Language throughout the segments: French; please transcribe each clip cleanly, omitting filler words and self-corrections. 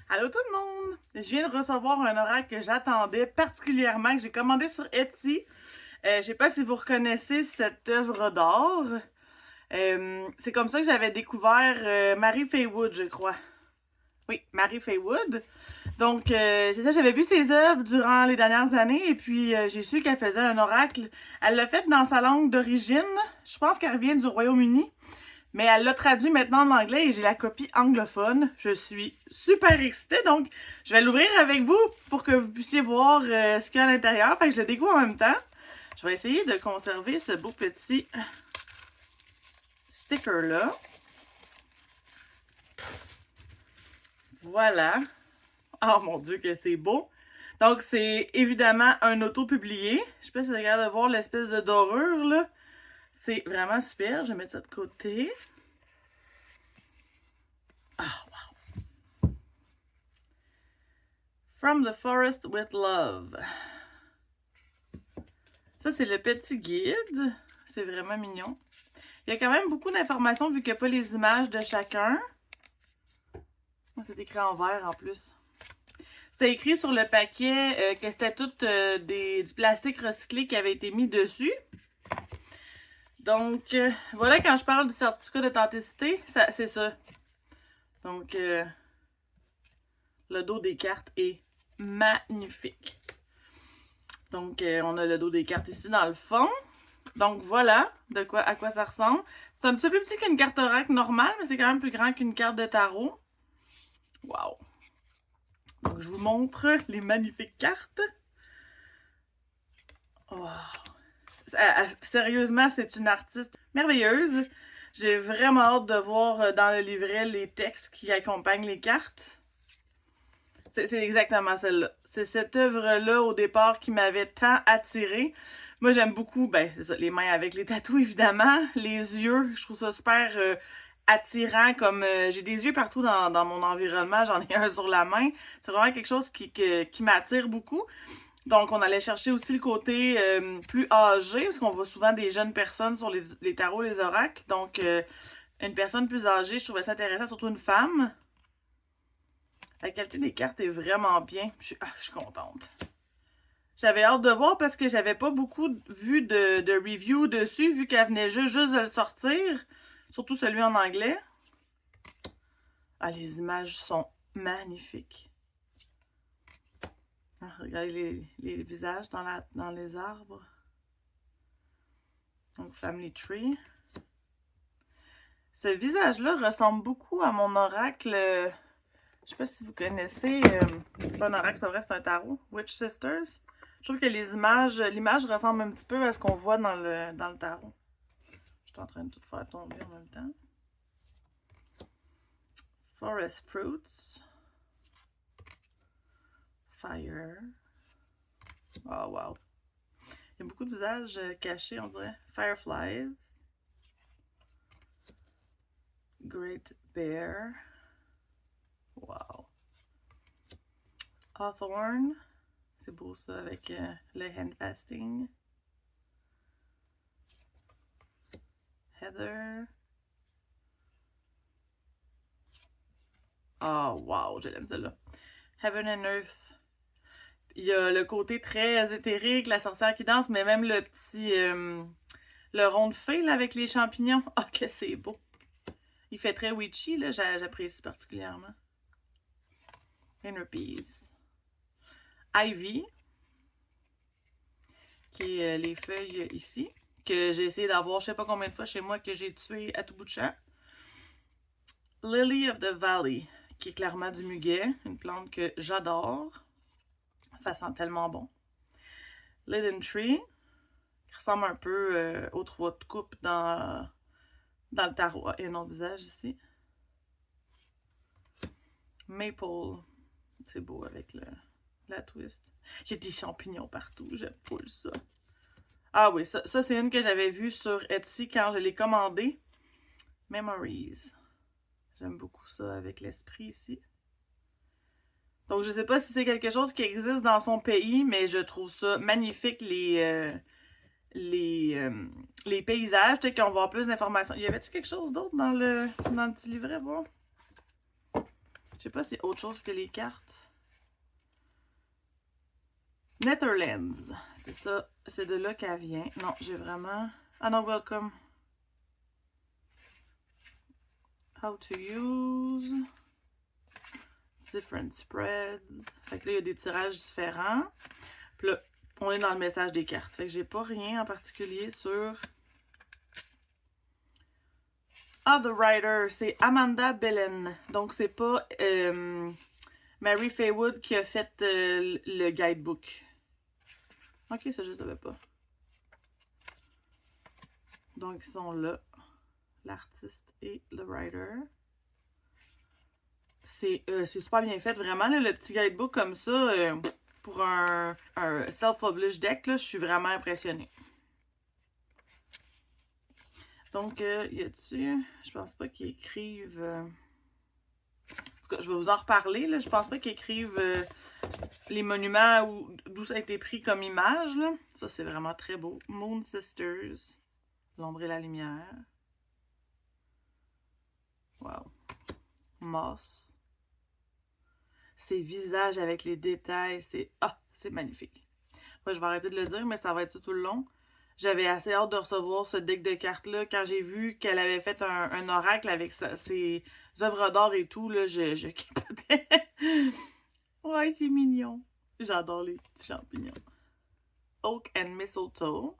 Allô tout le monde! Je viens de recevoir un oracle que j'attendais particulièrement, que j'ai commandé sur Etsy. Je sais pas si vous reconnaissez cette œuvre d'art. C'est comme ça que j'avais découvert Mary Fay Wood, je crois. Oui, Mary Fay Wood. Donc, c'est ça, j'avais vu ses œuvres durant les dernières années et puis j'ai su qu'elle faisait un oracle. Elle l'a fait dans sa langue d'origine. Je pense qu'elle vient du Royaume-Uni. Mais elle l'a traduit maintenant en anglais et j'ai la copie anglophone. Je suis super excitée, donc je vais l'ouvrir avec vous pour que vous puissiez voir ce qu'il y a à l'intérieur. Fait que je le découvre en même temps. Je vais essayer de conserver ce beau petit sticker-là. Voilà. Oh mon Dieu que c'est beau! Donc c'est évidemment un auto-publié. Je sais pas si vous regardez de voir l'espèce de dorure là. C'est vraiment super. Je vais mettre ça de côté. Ah, wow! From the Forest with Love. Ça, c'est le petit guide. C'est vraiment mignon. Il y a quand même beaucoup d'informations vu qu'il n'y a pas les images de chacun. C'est écrit en vert en plus. C'était écrit sur le paquet que c'était tout du plastique recyclé qui avait été mis dessus. Donc, voilà, quand je parle du certificat d'authenticité, c'est ça. Donc, le dos des cartes est magnifique. Donc, on a le dos des cartes ici dans le fond. Donc, voilà à quoi ça ressemble. C'est un petit peu plus petit qu'une carte oracle normale, mais c'est quand même plus grand qu'une carte de tarot. Wow! Donc, je vous montre les magnifiques cartes. Wow! Sérieusement, c'est une artiste merveilleuse. J'ai vraiment hâte de voir dans le livret les textes qui accompagnent les cartes. C'est exactement celle-là. C'est cette œuvre-là, au départ, qui m'avait tant attirée. Moi, j'aime beaucoup, ben, c'est ça, les mains avec les tatous, évidemment. Les yeux, je trouve ça super attirant, comme j'ai des yeux partout dans mon environnement. J'en ai un sur la main. C'est vraiment quelque chose qui m'attire beaucoup. Donc, on allait chercher aussi le côté plus âgé, parce qu'on voit souvent des jeunes personnes sur les tarots, les oracles. Donc, une personne plus âgée, je trouvais ça intéressant, surtout une femme. La qualité des cartes est vraiment bien. Je suis contente. J'avais hâte de voir parce que j'avais pas beaucoup vu de review dessus, vu qu'elle venait juste de le sortir. Surtout celui en anglais. Ah, les images sont magnifiques. Ah, regardez les visages dans les arbres. Donc, Family Tree. Ce visage-là ressemble beaucoup à mon oracle. Je sais pas si vous connaissez. C'est pas un oracle, c'est pas vrai, c'est un tarot. Witch Sisters. Je trouve que l'image ressemble un petit peu à ce qu'on voit dans le tarot. Je suis en train de tout faire tomber en même temps. Forest Fruits. Fire. Oh, wow. Il y a beaucoup de visages cachés, on dirait. Fireflies. Great Bear. Wow. Hawthorne. C'est beau ça avec le handfasting. Heather. Oh, wow, j'aime celle-là. Heaven and Earth. Il y a le côté très éthérique, la sorcière qui danse, mais même le petit... le rond de fée, là, avec les champignons. Oh, que c'est beau. Il fait très witchy, là, j'apprécie particulièrement. Inner Peace. Ivy. Qui est les feuilles ici. Que j'ai essayé d'avoir je sais pas combien de fois chez moi, que j'ai tué à tout bout de champ. Lily of the Valley. Qui est clairement du muguet. Une plante que j'adore. Ça sent tellement bon. Leaden Tree. Qui ressemble un peu aux trois de coupe dans le tarot. Il y a un autre visage ici. Maple. C'est beau avec la twist. Il y a des champignons partout. J'aime pas ça. Ah oui, ça c'est une que j'avais vue sur Etsy quand je l'ai commandée. Memories. J'aime beaucoup ça avec l'esprit ici. Donc, je sais pas si c'est quelque chose qui existe dans son pays, mais je trouve ça magnifique, les paysages. Peut-être qu'on va avoir plus d'informations. Y avait-tu quelque chose d'autre dans le petit livret, bon? sais pas si autre chose que les cartes. Netherlands. C'est ça. C'est de là qu'elle vient. Non, j'ai vraiment... Ah non, welcome. How to use. Different spreads. Fait que là, il y a des tirages différents. Puis là, on est dans le message des cartes. Fait que j'ai pas rien en particulier sur... Ah, The Writer, c'est Amanda Belen. Donc, c'est pas Mary Faye Wood qui a fait le guidebook. Ok, ça, je savais pas. Donc, ils sont là. L'artiste et le writer. C'est super bien fait. Vraiment, là, le petit guidebook comme ça, pour un self-published deck, là, je suis vraiment impressionnée. Donc, y a-tu... Je pense pas qu'ils écrivent... En tout cas, je vais vous en reparler. Là. Je pense pas qu'ils écrivent les monuments d'où ça a été pris comme image. Là. Ça, c'est vraiment très beau. Moon Sisters. L'ombre et la lumière. Wow. Moss. Ses visages avec les détails. C'est... Ah! C'est magnifique. Moi, je vais arrêter de le dire, mais ça va être ça tout le long. J'avais assez hâte de recevoir ce deck de cartes-là. Quand j'ai vu qu'elle avait fait un oracle avec ses œuvres d'art et tout, là, je capotais. Ouais, c'est mignon. J'adore les petits champignons. Oak and Mistletoe.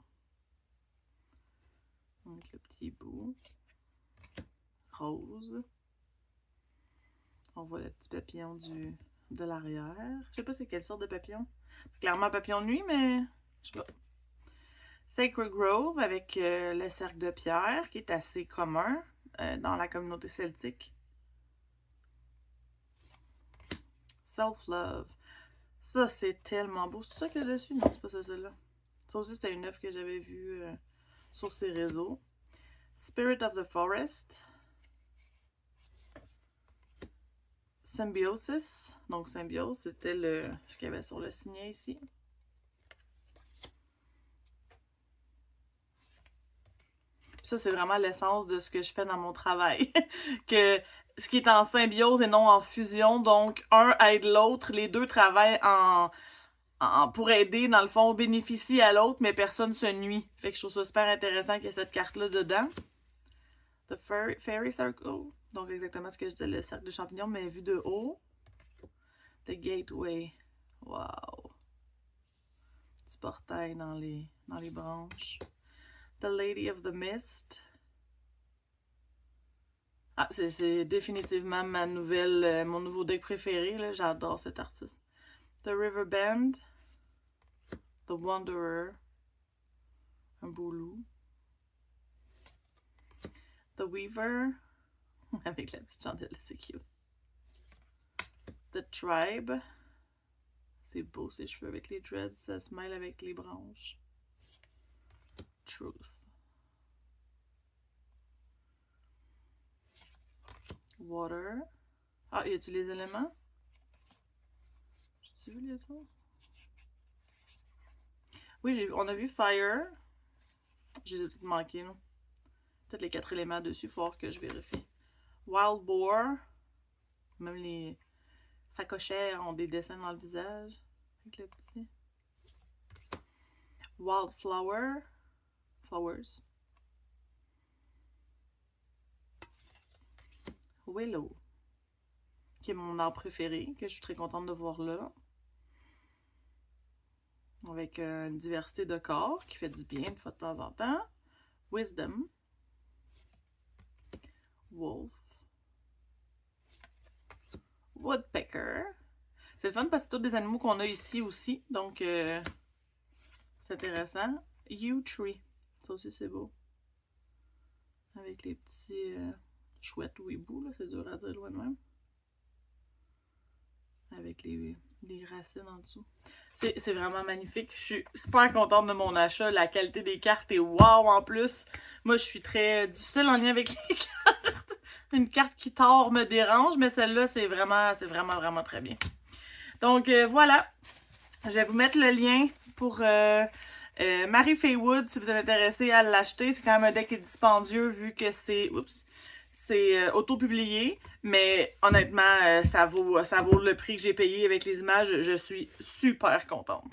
Donc, le petit bout. Rose. On voit le petit papillon de l'arrière. Je sais pas c'est quelle sorte de papillon. C'est clairement un papillon de nuit, mais je sais pas. Sacred Grove avec le cercle de pierre qui est assez commun dans la communauté celtique. Self-Love. Ça, c'est tellement beau. C'est ça qu'il y a dessus? Non, c'est pas ça, celle-là. Ça aussi, c'était une œuvre que j'avais vue sur ces réseaux. Spirit of the Forest. Symbiosis. Donc, Symbiose, c'était ce qu'il y avait sur le signet ici. Ça, c'est vraiment l'essence de ce que je fais dans mon travail. Que ce qui est en symbiose et non en fusion. Donc, un aide l'autre. Les deux travaillent pour aider, dans le fond, bénéficie à l'autre, mais personne se nuit. Fait que je trouve ça super intéressant qu'il y ait cette carte-là dedans. The Fairy Circle. Donc, exactement ce que je disais, le cercle de champignons, mais vu de haut. The Gateway. Wow. Petit portail dans les branches. The Lady of the Mist. Ah, c'est définitivement mon nouveau deck préféré. J'adore cet artiste. The River Bend. The Wanderer. Un beau loup. The Weaver. Avec la petite chandelle, c'est cute. The Tribe. C'est beau ses cheveux avec les dreads. Ça se mêle avec les branches. Truth. Water. Ah, y a-tu les éléments? J'ai-tu vu les autres? Oui, on a vu Fire. Je les ai peut-être manqués, non? Peut-être les 4 éléments dessus, faut voir que je vérifie. Wild Boar. Même les facochères ont des dessins dans le visage. Avec le petit. Wildflower. Flowers. Willow. Qui est mon arbre préféré, que je suis très contente de voir là. Avec une diversité de corps qui fait du bien une fois de temps en temps. Wisdom. Wolf. Woodpecker. C'est le fun parce que c'est tous des animaux qu'on a ici aussi. Donc, c'est intéressant. Yew Tree. Ça aussi, c'est beau. Avec les petits chouettes ou hiboux, là. C'est dur à dire loin de même. Avec les racines en dessous. C'est vraiment magnifique. Je suis super contente de mon achat. La qualité des cartes est wow en plus. Moi, je suis très difficile en lien avec les cartes. Une carte qui tord me dérange, mais celle-là, c'est vraiment, vraiment très bien. Donc, voilà. Je vais vous mettre le lien pour Mary Faye Wood si vous êtes intéressé à l'acheter. C'est quand même un deck qui est dispendieux vu que c'est... Oups! C'est auto-publié, mais honnêtement, ça vaut le prix que j'ai payé avec les images. Je suis super contente.